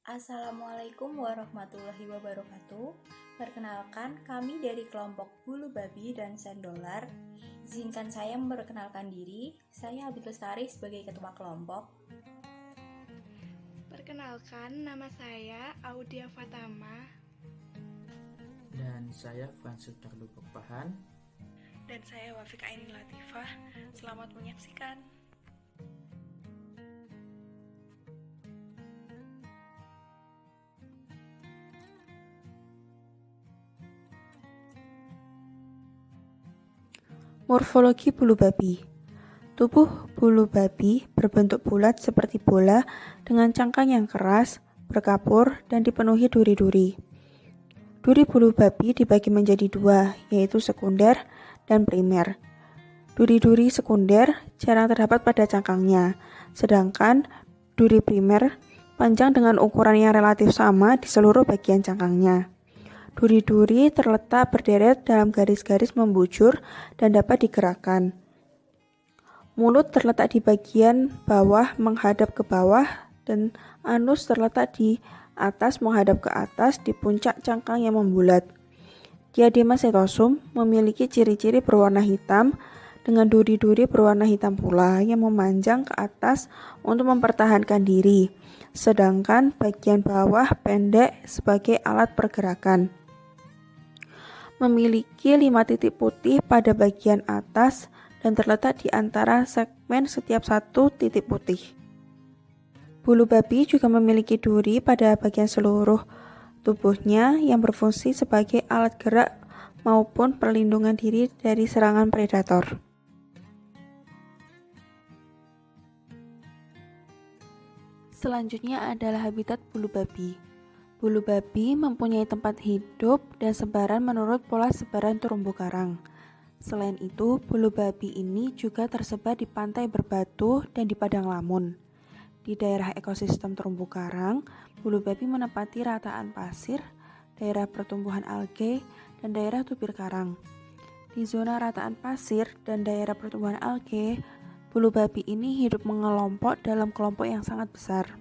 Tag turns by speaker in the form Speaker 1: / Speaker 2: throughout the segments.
Speaker 1: Assalamualaikum warahmatullahi wabarakatuh. Perkenalkan, kami dari kelompok Bulu Babi dan Sendolar. Izinkan saya memperkenalkan diri. Saya Habib Lestari sebagai ketua kelompok.
Speaker 2: Perkenalkan, nama saya Audia Fatama.
Speaker 3: Dan saya Francis Darluko Pahan.
Speaker 2: Dan saya Wafik Aini Latifah. Selamat menyaksikan.
Speaker 4: Morfologi bulu babi. Tubuh bulu babi berbentuk bulat seperti bola dengan cangkang yang keras, berkapur, dan dipenuhi duri-duri. Duri bulu babi dibagi menjadi dua, yaitu sekunder dan primer. Duri-duri sekunder jarang terdapat pada cangkangnya, sedangkan duri primer panjang dengan ukuran yang relatif sama di seluruh bagian cangkangnya. Duri-duri terletak berderet dalam garis-garis membujur dan dapat digerakkan. Mulut terletak di bagian bawah menghadap ke bawah dan anus terletak di atas menghadap ke atas di puncak cangkang yang membulat. Diadema setosum memiliki ciri-ciri berwarna hitam dengan duri-duri berwarna hitam pula yang memanjang ke atas untuk mempertahankan diri, sedangkan bagian bawah pendek sebagai alat pergerakan. Memiliki 5 titik putih pada bagian atas dan terletak di antara segmen setiap satu titik putih. Bulu babi juga memiliki duri pada bagian seluruh tubuhnya yang berfungsi sebagai alat gerak maupun perlindungan diri dari serangan predator. Selanjutnya adalah habitat bulu babi. Bulu babi mempunyai tempat hidup dan sebaran menurut pola sebaran terumbu karang. Selain itu, bulu babi ini juga tersebar di pantai berbatu dan di padang lamun. Di daerah ekosistem terumbu karang, bulu babi menempati rataan pasir, daerah pertumbuhan algae, dan daerah tubir karang. Di zona rataan pasir dan daerah pertumbuhan algae, bulu babi ini hidup mengelompok dalam kelompok yang sangat besar.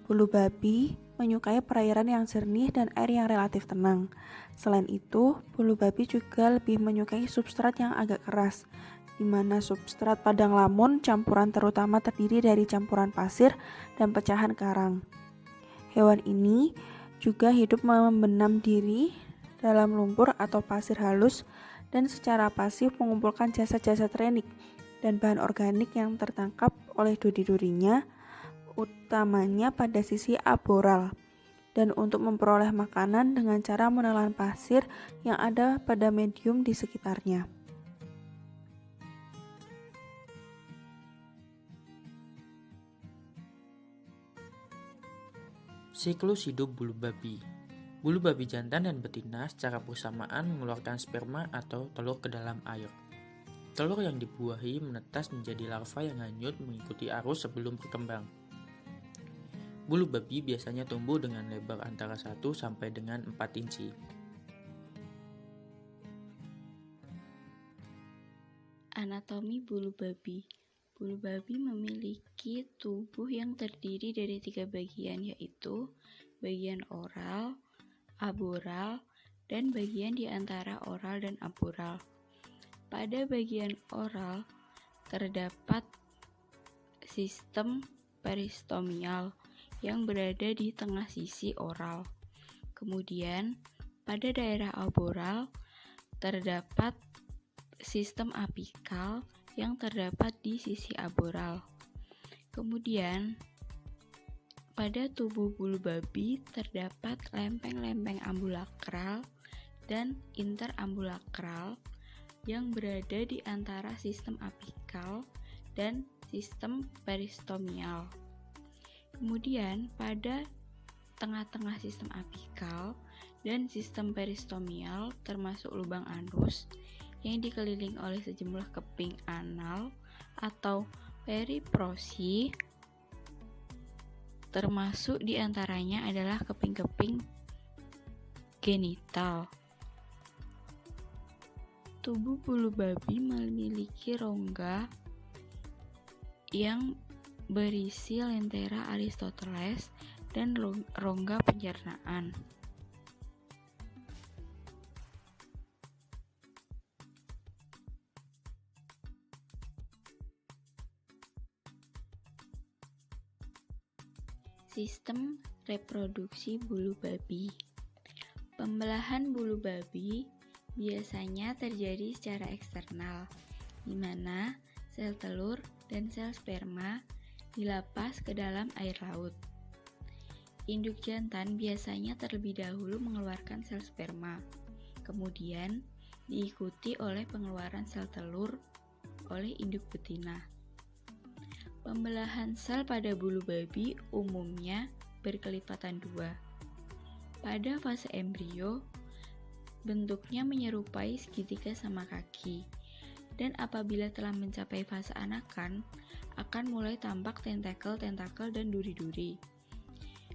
Speaker 4: Bulu babi menyukai perairan yang jernih dan air yang relatif tenang. Selain itu, bulu babi juga lebih menyukai substrat yang agak keras, di mana substrat padang lamun campuran terutama terdiri dari campuran pasir dan pecahan karang. Hewan ini juga hidup membenam diri dalam lumpur atau pasir halus dan secara pasif mengumpulkan jasad-jasad renik dan bahan organik yang tertangkap oleh duri-durinya, utamanya pada sisi aboral, dan untuk memperoleh makanan dengan cara menelan pasir yang ada pada medium di sekitarnya.
Speaker 3: Siklus hidup bulu babi. Bulu babi jantan dan betina secara bersamaan mengeluarkan sperma atau telur ke dalam air. Telur yang dibuahi menetas menjadi larva yang hanyut mengikuti arus sebelum berkembang. Bulu babi biasanya tumbuh dengan lebar antara 1 sampai dengan 4 inci.
Speaker 5: Anatomi bulu babi. Bulu babi memiliki tubuh yang terdiri dari 3 bagian, yaitu bagian oral, aboral, dan bagian di antara oral dan aboral. Pada bagian oral terdapat sistem peristomial yang berada di tengah sisi oral. Kemudian, pada daerah aboral terdapat sistem apikal yang terdapat di sisi aboral. Kemudian, pada tubuh bulu babi terdapat lempeng-lempeng ambulakral dan interambulakral yang berada di antara sistem apikal dan sistem peristomial. Kemudian, pada tengah-tengah sistem apikal dan sistem peristomial termasuk lubang anus yang dikelilingi oleh sejumlah keping anal atau periprosi, termasuk diantaranya adalah keping-keping genital. Tubuh bulu babi memiliki rongga yang berisi lentera Aristoteles dan rongga pencernaan. Sistem reproduksi bulu babi. Pembelahan bulu babi biasanya terjadi secara eksternal, di mana sel telur dan sel sperma dilepas ke dalam air laut. Induk jantan biasanya terlebih dahulu mengeluarkan sel sperma, kemudian diikuti oleh pengeluaran sel telur oleh induk betina. Pembelahan sel pada bulu babi umumnya berkelipatan dua. Pada fase embrio, bentuknya menyerupai segitiga sama kaki, dan apabila telah mencapai fase anakan, akan mulai tampak tentakel-tentakel dan duri-duri.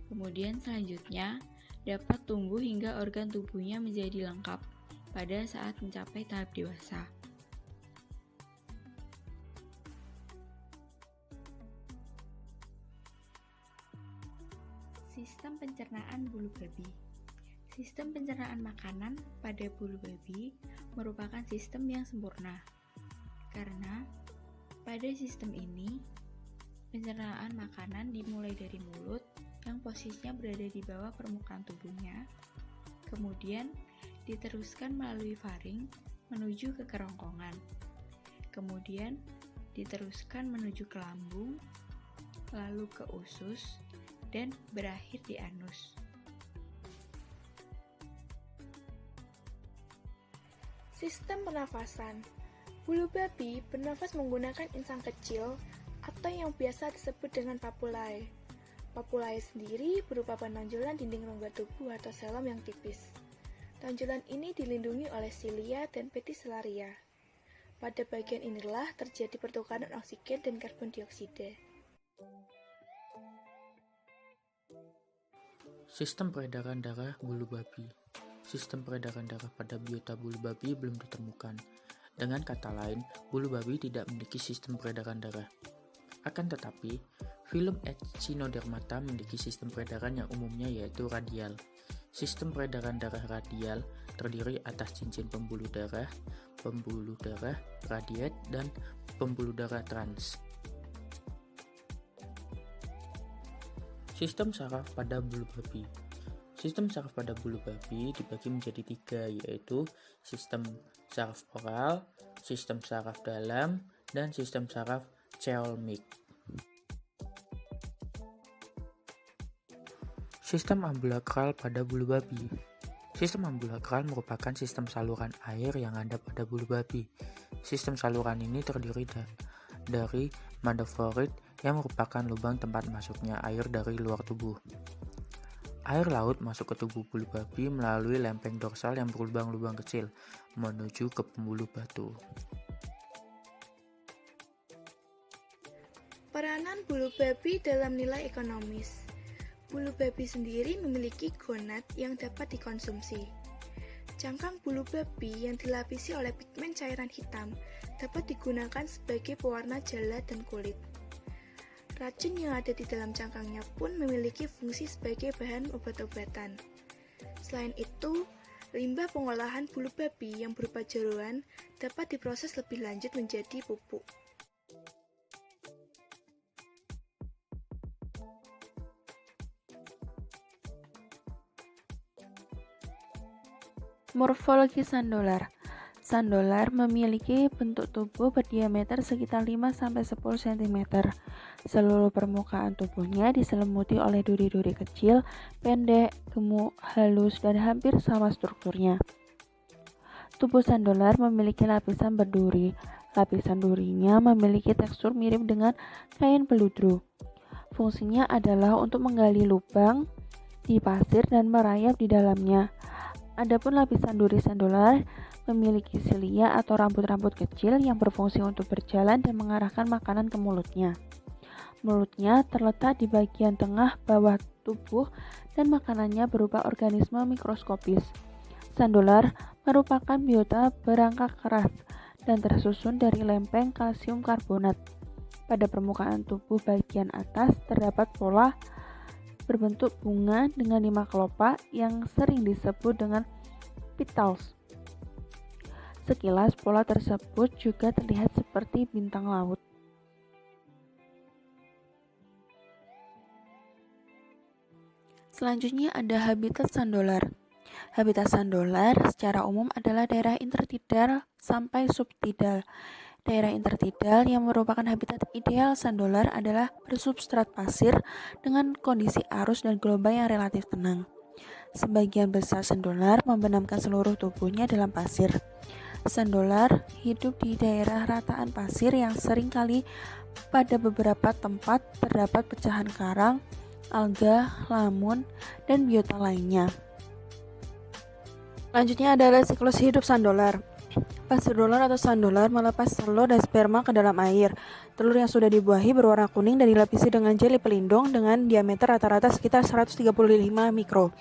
Speaker 5: Kemudian selanjutnya, dapat tumbuh hingga organ tubuhnya menjadi lengkap pada saat mencapai tahap dewasa. Sistem pencernaan bulu babi. Sistem pencernaan makanan pada bulu babi merupakan sistem yang sempurna, karena pada sistem ini pencernaan makanan dimulai dari mulut yang posisinya berada di bawah permukaan tubuhnya, kemudian diteruskan melalui faring menuju ke kerongkongan, kemudian diteruskan menuju ke lambung, lalu ke usus, dan berakhir di anus.
Speaker 2: Sistem pernafasan. Bulu babi bernafas menggunakan insang kecil atau yang biasa disebut dengan papulae. Papulae sendiri berupa penonjolan dinding rongga tubuh atau selom yang tipis. Tonjolan ini dilindungi oleh silia dan peticularia. Pada bagian inilah terjadi pertukaran oksigen dan karbon dioksida.
Speaker 3: Sistem peredaran darah bulu babi. Sistem peredaran darah pada biota bulu babi belum ditemukan. Dengan kata lain, bulu babi tidak memiliki sistem peredaran darah. Akan tetapi, filum Echinodermata memiliki sistem peredaran yang umumnya yaitu radial. Sistem peredaran darah radial terdiri atas cincin pembuluh darah, radiat, dan pembuluh darah trans. Sistem saraf pada bulu babi. Sistem saraf pada bulu babi dibagi menjadi 3, yaitu sistem saraf oral, sistem saraf dalam, dan sistem saraf ceolmik. Sistem ambulakral pada bulu babi. Sistem ambulakral merupakan sistem saluran air yang ada pada bulu babi. Sistem saluran ini terdiri dari mandibulid yang merupakan lubang tempat masuknya air dari luar tubuh. Air laut masuk ke tubuh bulu babi melalui lempeng dorsal yang berlubang-lubang kecil menuju ke pembuluh batu.
Speaker 2: Peranan bulu babi dalam nilai ekonomis. Bulu babi sendiri memiliki gonad yang dapat dikonsumsi. Cangkang bulu babi yang dilapisi oleh pigmen cairan hitam dapat digunakan sebagai pewarna jala dan kulit. Racun yang ada di dalam cangkangnya pun memiliki fungsi sebagai bahan obat-obatan. Selain itu, limbah pengolahan bulu babi yang berupa jeroan dapat diproses lebih lanjut menjadi pupuk.
Speaker 4: Morfologi sandolar. Sandolar memiliki bentuk tubuh berdiameter sekitar 5-10 cm. Seluruh permukaan tubuhnya diselimuti oleh duri-duri kecil, pendek, gemuk, halus, dan hampir sama strukturnya. Tubuh sandolar memiliki lapisan berduri. Lapisan durinya memiliki tekstur mirip dengan kain peludru. Fungsinya adalah untuk menggali lubang di pasir dan merayap di dalamnya. Adapun lapisan duri sandolar memiliki silia atau rambut-rambut kecil yang berfungsi untuk berjalan dan mengarahkan makanan ke mulutnya. Mulutnya terletak di bagian tengah bawah tubuh dan makanannya berupa organisme mikroskopis. Sandolar merupakan biota berangka keras dan tersusun dari lempeng kalsium karbonat. Pada permukaan tubuh bagian atas terdapat pola berbentuk bunga dengan 5 kelopak yang sering disebut dengan petals. Sekilas pola tersebut juga terlihat seperti bintang laut. Selanjutnya ada habitat sandolar. Habitat sandolar secara umum adalah daerah intertidal sampai subtidal. Daerah intertidal yang merupakan habitat ideal sandolar adalah bersubstrat pasir dengan kondisi arus dan gelombang yang relatif tenang. Sebagian besar sandolar membenamkan seluruh tubuhnya dalam pasir. Sandolar hidup di daerah rataan pasir yang seringkali pada beberapa tempat terdapat pecahan karang, alga, lamun, dan biota lainnya. Selanjutnya adalah siklus hidup sandolar. Pasir dolar atau sandolar melepas telur dan sperma ke dalam air. Telur yang sudah dibuahi berwarna kuning dan dilapisi dengan jeli pelindung dengan diameter rata-rata sekitar 135 mikro.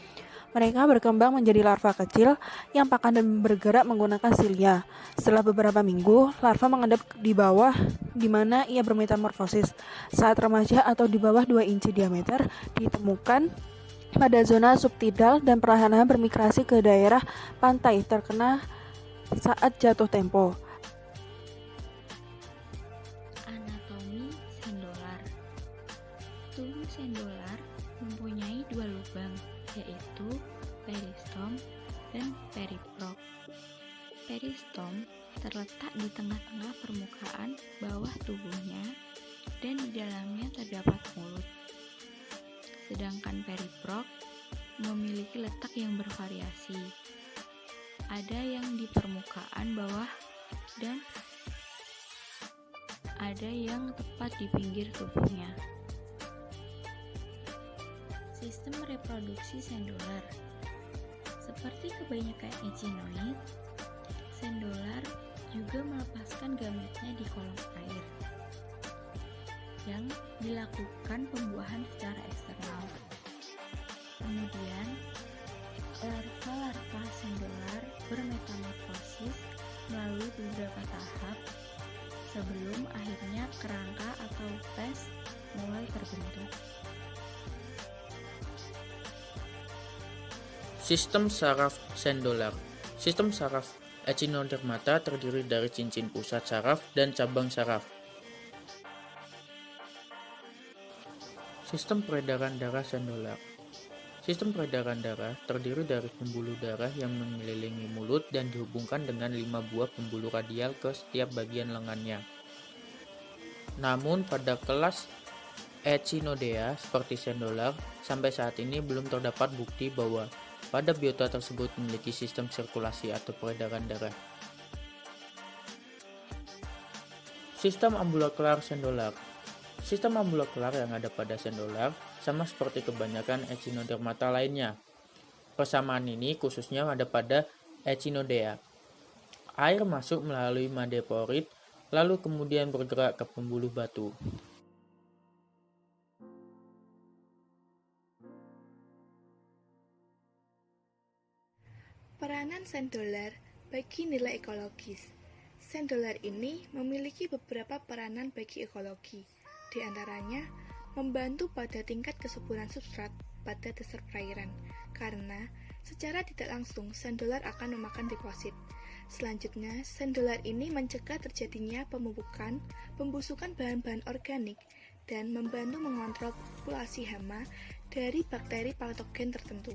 Speaker 4: Mereka berkembang menjadi larva kecil yang pakan dan bergerak menggunakan silia. Setelah beberapa minggu, larva mengendap di bawah di mana ia bermetamorfosis. Saat remaja atau di bawah 2 inci diameter ditemukan pada zona subtidal dan perlahan-lahan bermigrasi ke daerah pantai terkena saat jatuh tempo.
Speaker 5: Anatomi sendolar. Tubuh sendolar mempunyai 2 lubang, yaitu peristom dan periprok. Peristom terletak di tengah-tengah permukaan bawah tubuhnya dan di dalamnya terdapat mulut. Sedangkan periprok memiliki letak yang bervariasi. Ada yang di permukaan bawah dan ada yang tepat di pinggir tubuhnya. Sistem reproduksi sendolar. Seperti kebanyakan echinoid, sendolar juga melepaskan gametnya di kolom air yang dilakukan pembuahan secara eksternal. Kemudian, larva-larva sendolar bermetamorfosis melalui beberapa tahap sebelum akhirnya kerangka atau pes mulai terbentuk.
Speaker 3: Sistem saraf sendolar. Sistem saraf Echinodermata terdiri dari cincin pusat saraf dan cabang saraf. Sistem peredaran darah sendolar. Sistem peredaran darah terdiri dari pembuluh darah yang mengelilingi mulut dan dihubungkan dengan 5 buah pembuluh radial ke setiap bagian lengannya. Namun pada kelas Echinodea seperti sendolar, sampai saat ini belum terdapat bukti bahwa pada biota tersebut memiliki sistem sirkulasi atau peredaran darah. Sistem ambulakrar sendolar. Sistem ambulakrar yang ada pada sendolar sama seperti kebanyakan Echinodermata lainnya. Persamaan ini khususnya ada pada Echinodea. Air masuk melalui madeporit, lalu kemudian bergerak ke pembuluh batu.
Speaker 2: Peranan sendolar bagi nilai ekologis. Sendolar ini memiliki beberapa peranan bagi ekologi. Di antaranya, membantu pada tingkat kesuburan substrat pada dasar perairan, karena secara tidak langsung sendolar akan memakan deposit. Selanjutnya, sendolar ini mencegah terjadinya pemupukan, pembusukan bahan-bahan organik, dan membantu mengontrol populasi hama dari bakteri patogen tertentu.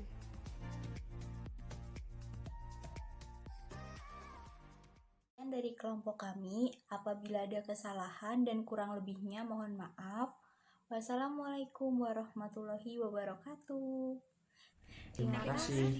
Speaker 1: Dari kelompok kami, apabila ada kesalahan dan kurang lebihnya mohon maaf. Wassalamualaikum warahmatullahi wabarakatuh.
Speaker 3: Terima kasih.